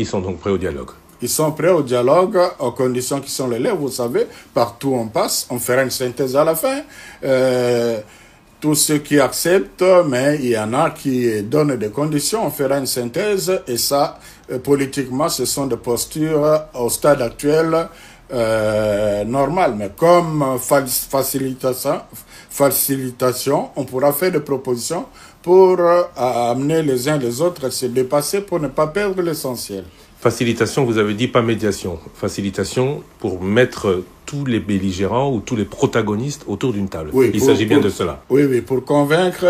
Ils sont donc prêts au dialogue. Ils sont prêts au dialogue, aux conditions qui sont les leurs. Vous savez, partout on passe, on fera une synthèse à la fin. Tous ceux qui acceptent, mais il y en a qui donnent des conditions, on fera une synthèse. Et ça, politiquement, ce sont des postures au stade actuel normales. Mais comme facilitation, on pourra faire des propositions pour amener les uns les autres à se dépasser pour ne pas perdre l'essentiel. Facilitation, vous avez dit pas médiation. Facilitation pour mettre tous les belligérants ou tous les protagonistes autour d'une table. Oui, il s'agit bien de cela. Oui, oui, pour convaincre.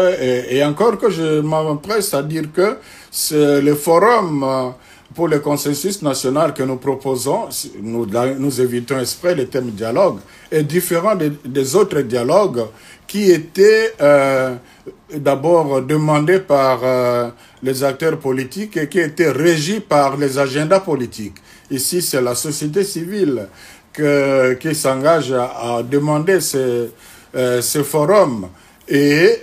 Et encore que je m'empresse à dire que c'est le forum pour le consensus national que nous proposons. Nous évitons exprès le thème dialogue, est différent des autres dialogues qui étaient d'abord demandés par les acteurs politiques et qui étaient régis par les agendas politiques. Ici, c'est la société civile qui s'engage à demander ce forum. Et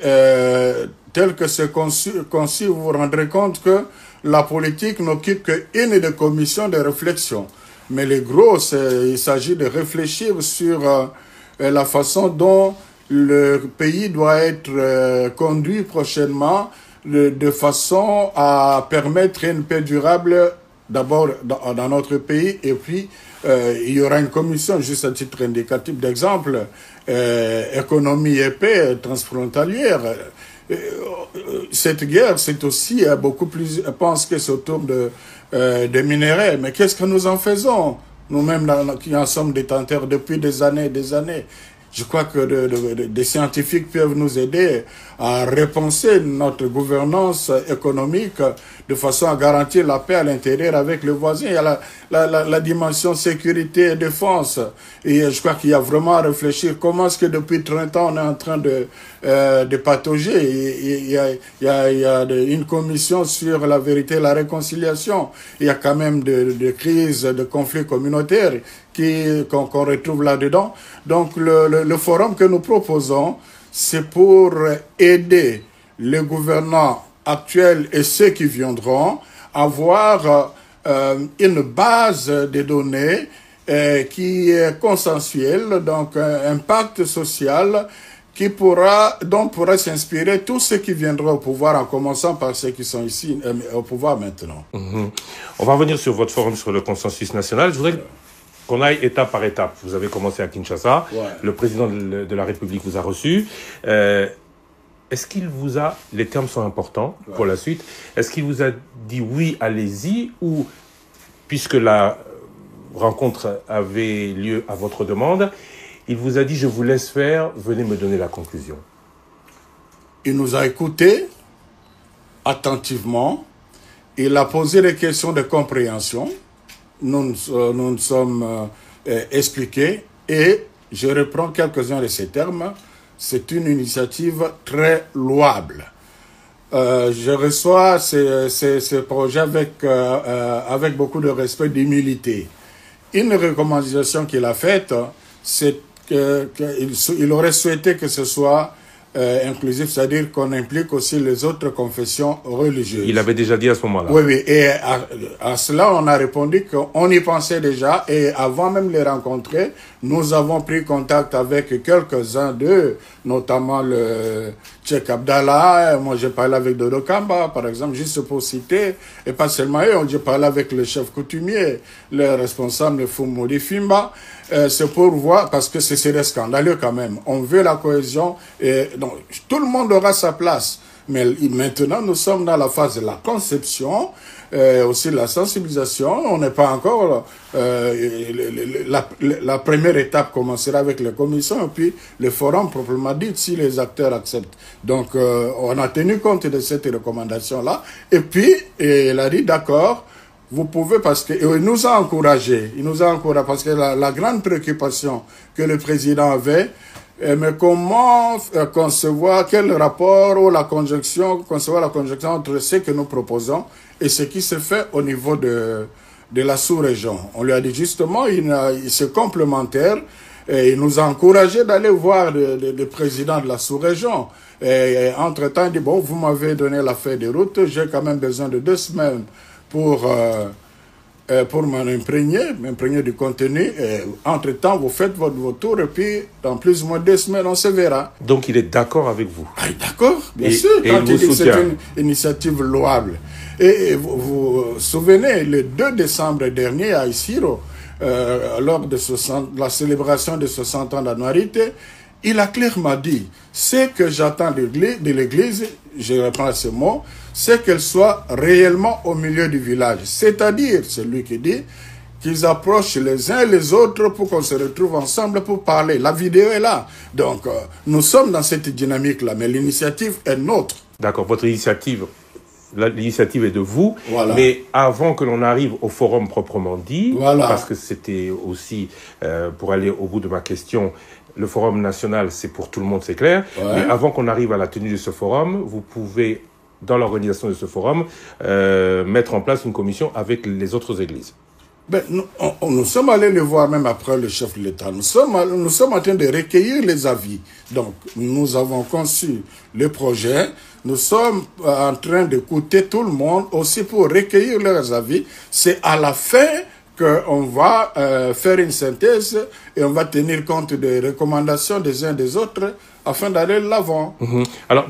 tel que c'est conçu, vous vous rendrez compte que la politique n'occupe qu'une des commissions de réflexion. Mais le gros, il s'agit de réfléchir sur la façon dont le pays doit être conduit prochainement de façon à permettre une paix durable d'abord dans notre pays, et puis il y aura une commission, juste à titre indicatif d'exemple, économie et paix transfrontalière. Cette guerre, c'est aussi beaucoup plus, je pense que c'est autour de minerais. Mais qu'est-ce que nous en faisons? Nous-mêmes qui en sommes détenteurs depuis des années et des années. Je crois que des scientifiques peuvent nous aider à repenser notre gouvernance économique de façon à garantir la paix à l'intérieur avec le voisin. Il y a la dimension sécurité et défense. Et je crois qu'il y a vraiment à réfléchir comment est-ce que depuis 30 ans on est en train de patauger. Il y a une commission sur la vérité et la réconciliation. Il y a quand même des crises, de conflits communautaires qu'on retrouve là-dedans. Donc le forum que nous proposons, c'est pour aider les gouvernants actuels et ceux qui viendront à avoir une base de données qui est consensuelle, donc un pacte social dont pourra s'inspirer tous ceux qui viendront au pouvoir, en commençant par ceux qui sont ici au pouvoir maintenant. On va revenir sur votre forum sur le consensus national. Je voudrais qu'on aille étape par étape. Vous avez commencé à Kinshasa. Ouais. Le président de la République vous a reçu. Est-ce qu'il vous a... Les termes sont importants pour la suite. Est-ce qu'il vous a dit oui, allez-y, ou puisque la rencontre avait lieu à votre demande, il vous a dit je vous laisse faire, venez me donner la conclusion? Il nous a écoutés attentivement. Il a posé des questions de compréhension. Nous nous sommes expliqués et je reprends quelques-uns de ces termes. C'est une initiative très louable. Je reçois ces projets avec beaucoup de respect, d'humilité. Une recommandation qu'il a faite, c'est qu'il aurait souhaité que ce soit inclusif, c'est-à-dire qu'on implique aussi les autres confessions religieuses. Il avait déjà dit à ce moment-là. Oui, oui. Et à cela, on a répondu qu'on y pensait déjà. Et avant même de les rencontrer, nous avons pris contact avec quelques-uns d'eux, notamment le Tchèque Abdallah. Moi, j'ai parlé avec Dodo Kamba, par exemple, juste pour citer. Et pas seulement eux, j'ai parlé avec le chef coutumier, le responsable de Fumodi Fimba. C'est pour voir, parce que c'est scandaleux quand même. On veut la cohésion. Et donc, tout le monde aura sa place. Mais maintenant, nous sommes dans la phase de la conception, aussi de la sensibilisation. On n'est pas encore... la première étape commencera avec les commissions et puis le forum proprement dit, si les acteurs acceptent. Donc, on a tenu compte de cette recommandation-là. Et puis, il a dit, d'accord, vous pouvez, parce que il nous a encouragés. Il nous a encouragés parce que la grande préoccupation que le président avait, mais comment concevoir, quel rapport ou concevoir la conjonction entre ce que nous proposons et ce qui se fait au niveau de la sous-région. On lui a dit justement, c'est complémentaire et il nous a encouragé d'aller voir le président de la sous-région. Et entre-temps, il dit, bon, vous m'avez donné la feuille de route, j'ai quand même besoin de 2 semaines pour pour m'imprégner du contenu. Entre-temps, vous faites votre tour et puis dans plus ou moins 2 semaines, on se verra. Donc il est d'accord avec vous? Ah, d'accord, bien sûr, quand il dit que c'est une initiative louable. Et vous vous souvenez, le 2 décembre dernier à Isiro, lors de la célébration de 60 ans d'Anouarité, il a clairement dit, ce que j'attends de l'Église, je reprends ce mot, c'est qu'elle soit réellement au milieu du village. C'est-à-dire, c'est lui qui dit, qu'ils approchent les uns les autres pour qu'on se retrouve ensemble pour parler. La vidéo est là. Donc, nous sommes dans cette dynamique-là, mais l'initiative est nôtre. D'accord, votre initiative, l'initiative est de vous, voilà. Mais avant que l'on arrive au forum proprement dit, voilà. Parce que c'était aussi, pour aller au bout de ma question, le forum national, c'est pour tout le monde, c'est clair, ouais. Mais avant qu'on arrive à la tenue de ce forum, vous pouvez, dans l'organisation de ce forum, mettre en place une commission avec les autres églises. Ben, nous sommes allés le voir même après le chef de l'État. Nous sommes en train de recueillir les avis. Donc, nous avons conçu le projet. Nous sommes en train d'écouter tout le monde aussi pour recueillir leurs avis. C'est à la fin qu'on va faire une synthèse et on va tenir compte des recommandations des uns des autres afin d'aller de l'avant. Alors,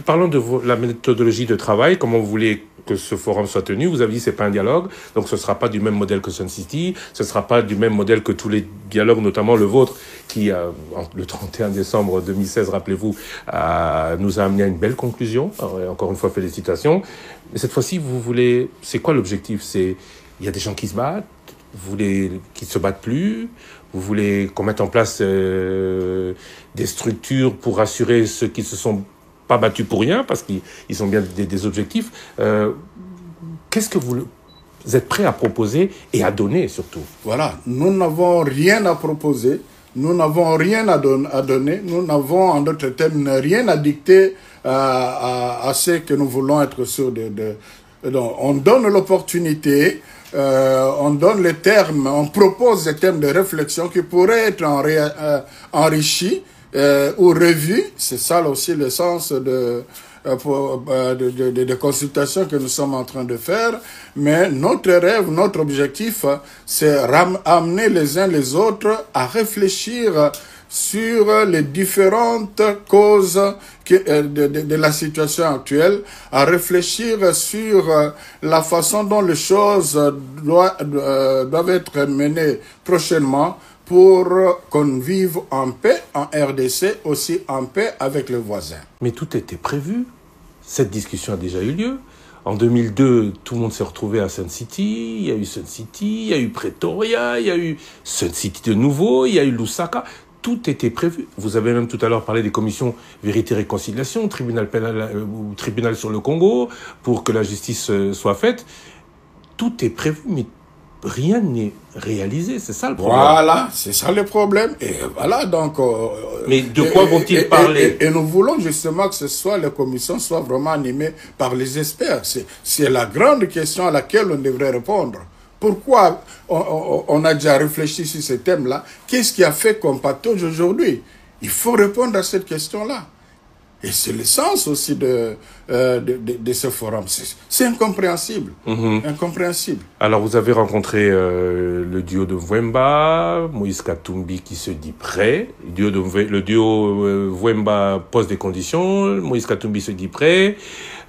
parlons de la méthodologie de travail, comment vous voulez que ce forum soit tenu. Vous avez dit que ce n'est pas un dialogue, donc ce ne sera pas du même modèle que Sun City, ce ne sera pas du même modèle que tous les dialogues, notamment le vôtre, qui, le 31 décembre 2016, rappelez-vous, nous a amené à une belle conclusion. Alors, encore une fois, félicitations. Mais cette fois-ci, vous voulez... C'est quoi l'objectif? Il y a des gens qui se battent, vous voulez qu'ils ne se battent plus, vous voulez qu'on mette en place des structures pour assurer ceux qui se sont pas battus pour rien, parce qu'ils ont bien des objectifs. Qu'est-ce que vous êtes prêt à proposer et à donner, surtout? Voilà, nous n'avons rien à proposer, nous n'avons rien à donner, nous n'avons, en d'autres termes, rien à dicter à ceux que nous voulons être sûrs donc, on donne l'opportunité, on donne les termes, on propose des termes de réflexion qui pourraient être enrichis ou revus. C'est ça aussi le sens de consultations que nous sommes en train de faire. Mais notre rêve, notre objectif, c'est amener les uns les autres à réfléchir sur les différentes causes de la situation actuelle, à réfléchir sur la façon dont les choses doivent être menées prochainement pour qu'on vive en paix en RDC, aussi en paix avec les voisins. Mais tout était prévu. Cette discussion a déjà eu lieu. En 2002, tout le monde s'est retrouvé à Sun City. Il y a eu Sun City, il y a eu Pretoria, il y a eu Sun City de nouveau, il y a eu Lusaka. Tout était prévu. Vous avez même tout à l'heure parlé des commissions vérité et réconciliation, tribunal pénal ou tribunal sur le Congo, pour que la justice soit faite. Tout est prévu, mais rien n'est réalisé. C'est ça le problème. Voilà, c'est ça le problème. Et voilà, donc... mais de quoi vont-ils parler? Et nous voulons justement que les commissions soient vraiment animées par les experts. C'est la grande question à laquelle on devrait répondre. Pourquoi on a déjà réfléchi sur ce thème-là? Qu'est-ce qui a fait qu'on patauge aujourd'hui? Il faut répondre à cette question-là. Et c'est le sens aussi de ce forum. C'est incompréhensible. Incompréhensible. Alors, vous avez rencontré le duo de Mvwemba, Moïse Katumbi qui se dit prêt. Le duo Mvwemba pose des conditions, Moïse Katumbi se dit prêt.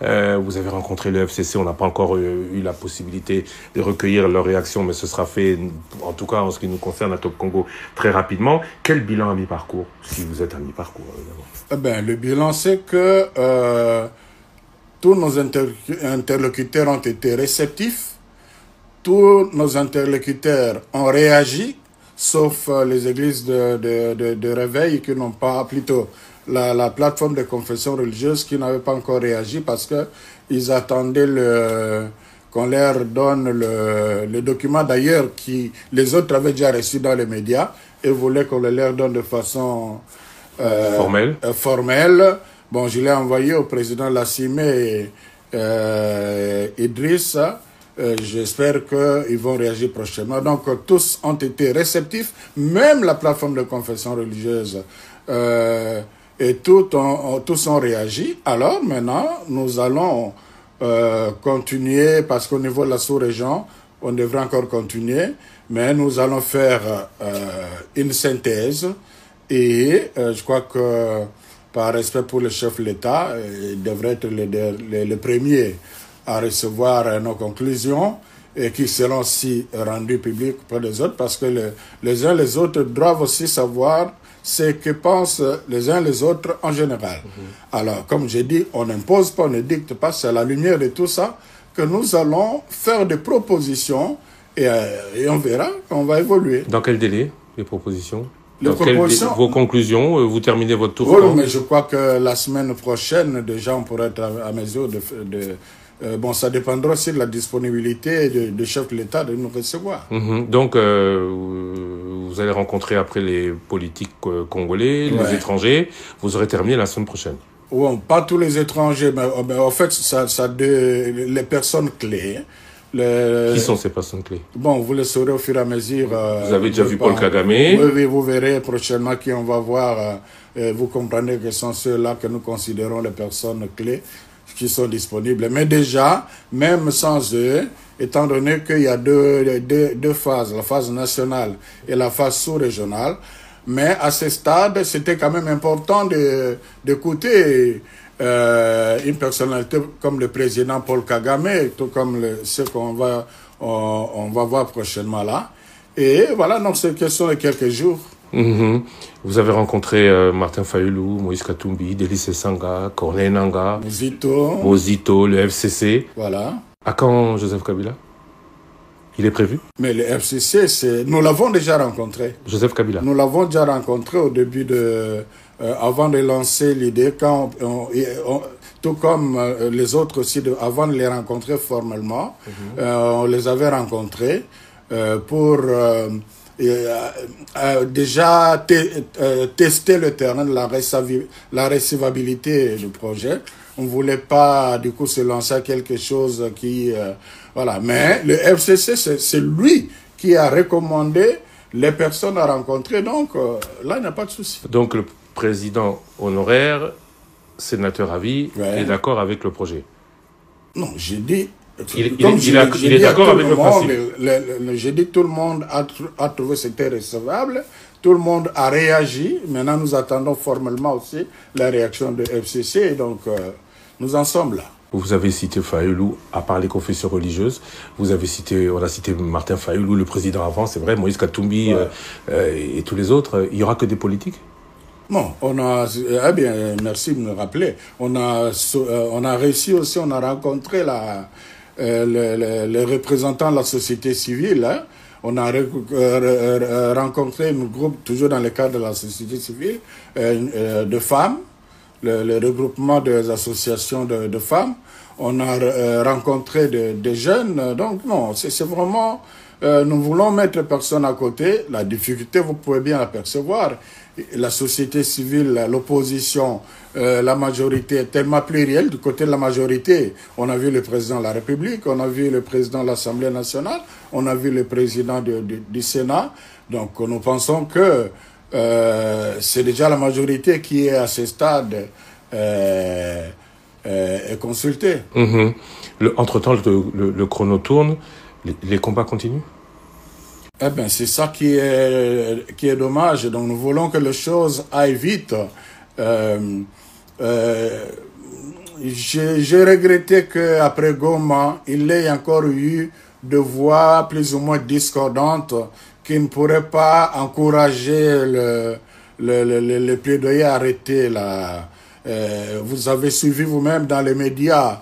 Vous avez rencontré le FCC, on n'a pas encore eu la possibilité de recueillir leur réaction, mais ce sera fait, en tout cas en ce qui nous concerne à Top Congo, très rapidement. Quel bilan à mi-parcours, si vous êtes à mi-parcours, évidemment? Eh ben, le bilan, c'est que tous nos interlocuteurs ont été réceptifs, tous nos interlocuteurs ont réagi, sauf les églises de réveil qui n'ont pas, plutôt la plateforme de confession religieuse qui n'avait pas encore réagi parce qu'ils attendaient qu'on leur donne le document d'ailleurs qui les autres avaient déjà reçu dans les médias et voulaient qu'on le leur donne de façon formelle. Bon, je l'ai envoyé au président Lassimé Idriss. J'espère qu'ils vont réagir prochainement. Donc, tous ont été réceptifs, même la plateforme de confession religieuse. Et tous ont réagi. Alors, maintenant, nous allons continuer, parce qu'au niveau de la sous-région, on devrait encore continuer, mais nous allons faire une synthèse et je crois que par respect pour le chef de l'État, il devrait être le premier à recevoir nos conclusions et qui seront aussi rendues publiques auprès des autres parce que les uns les autres doivent aussi savoir ce que pensent les uns les autres en général. Alors, comme j'ai dit, on n'impose pas, on ne dicte pas, c'est à la lumière de tout ça que nous allons faire des propositions et on verra, on va évoluer. Dans quel délai, les propositions? Vos conclusions, vous terminez votre tour? Oui, mais je crois que la semaine prochaine, déjà, on pourrait être à mesure bon, ça dépendra aussi de la disponibilité du chef de l'État de nous recevoir. Donc, vous allez rencontrer après les politiques congolais, les étrangers. Vous aurez terminé la semaine prochaine. Oui, pas tous les étrangers, mais en fait, les personnes clés. Qui sont ces personnes clés? Bon, vous le saurez au fur et à mesure. Vous avez déjà vu Paul Kagame? Oui, vous verrez prochainement qui on va voir. Vous comprenez que ce sont ceux-là que nous considérons les personnes clés qui sont disponibles. Mais déjà, même sans eux, étant donné qu'il y a deux phases, la phase nationale et la phase sous-régionale, mais à ce stade, c'était quand même important d'écouter une personnalité comme le président Paul Kagame, tout comme ce qu'on va voir prochainement là. Et voilà, donc c'est question de quelques jours. Vous avez rencontré Martin Fayulu, Moïse Katumbi, Délice Sanga, Corneille Nangaa, Mozito, le FCC. Voilà. À quand Joseph Kabila? Il est prévu? Mais le FCC, nous l'avons déjà rencontré. Joseph Kabila? Nous l'avons déjà rencontré au début avant de lancer l'idée, tout comme les autres aussi, avant de les rencontrer formellement, on les avait rencontrés pour déjà tester le terrain de la recevabilité du projet. On ne voulait pas, du coup, se lancer à quelque chose qui... voilà. Mais le FCC, c'est lui qui a recommandé les personnes à rencontrer. Donc, là, il n'y a pas de souci. Donc, le président honoraire, sénateur à vie, est d'accord avec le projet? Non, j'ai dit... Il est d'accord avec le principe. J'ai dit que tout le monde a trouvé que c'était recevable. Tout le monde a réagi. Maintenant, nous attendons formellement aussi la réaction de FCC. Donc, nous en sommes là. Vous avez cité Fayulu, à part les confessions religieuses. On a cité Martin Fayulu, le président avant, c'est vrai, Moïse Katumbi et tous les autres. Il n'y aura que des politiques? Non, merci de me rappeler. On a réussi aussi, on a rencontré les représentants de la société civile. Hein. On a rencontré un groupe, toujours dans le cadre de la société civile, de femmes, le regroupement des associations de femmes. On a rencontré des jeunes. Donc non, c'est vraiment... nous voulons mettre personne à côté. La difficulté, vous pouvez bien l'apercevoir. La société civile, l'opposition, la majorité est tellement plurielle. Du côté de la majorité, on a vu le président de la République, on a vu le président de l'Assemblée nationale, on a vu le président du Sénat. Donc nous pensons que c'est déjà la majorité qui est à ce stade est consultée. Entre-temps, le chrono tourne, les combats continuent? Eh bien, c'est ça qui est dommage. Donc, nous voulons que les choses aillent vite. J'ai regretté qu'après Goma, il y ait encore eu de voix plus ou moins discordantes qui ne pourraient pas encourager le plaidoyer arrêté. Vous avez suivi vous-même dans les médias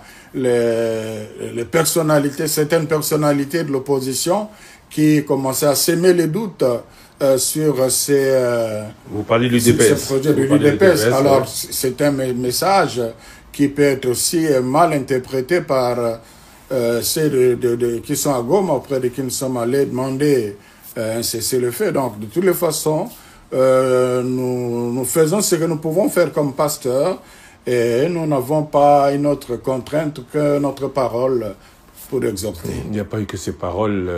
certaines personnalités de l'opposition qui commençait à s'aimer les doutes sur Vous parlez de l'UDPS. Projet de l'UDPS. Alors, c'est un message qui peut être aussi mal interprété par ceux qui sont à Goma, auprès de qui nous sommes allés demander un cessez-le-feu. Donc, de toutes les façons, nous faisons ce que nous pouvons faire comme pasteurs et nous n'avons pas une autre contrainte que notre parole pour exhorter. Il n'y a pas eu que ces paroles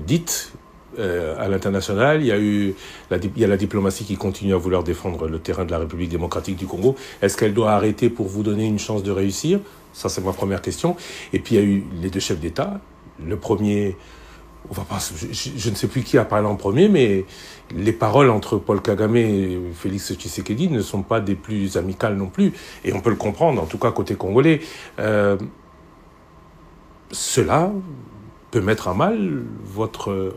dites à l'international. Il y a la diplomatie qui continue à vouloir défendre le terrain de la République démocratique du Congo. Est-ce qu'elle doit arrêter pour vous donner une chance de réussir? Ça, c'est ma première question. Et puis, il y a eu les deux chefs d'État, le premier... On va pas, je ne sais plus qui a parlé en premier, mais les paroles entre Paul Kagame et Félix Tshisekedi ne sont pas des plus amicales non plus. Et on peut le comprendre, en tout cas côté congolais. Cela peut mettre à mal votre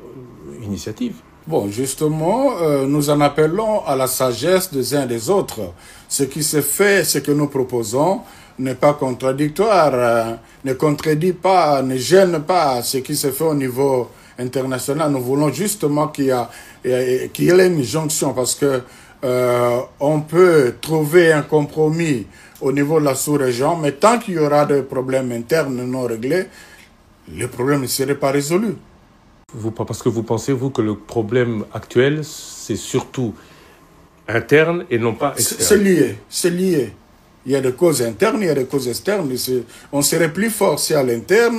initiative. Bon, justement, nous en appelons à la sagesse des uns et des autres. Ce qui se fait, ce que nous proposons, n'est pas contradictoire, ne contredit pas, ne gêne pas ce qui se fait au niveau international. Nous voulons justement qu'il y ait une jonction parce que on peut trouver un compromis au niveau de la sous-région, mais tant qu'il y aura des problèmes internes non réglés, le problème ne serait pas résolu. Parce que vous pensez, vous, que le problème actuel, c'est surtout interne et non pas externe. C'est lié. Il y a des causes internes, il y a des causes externes. On serait plus fort si à l'interne,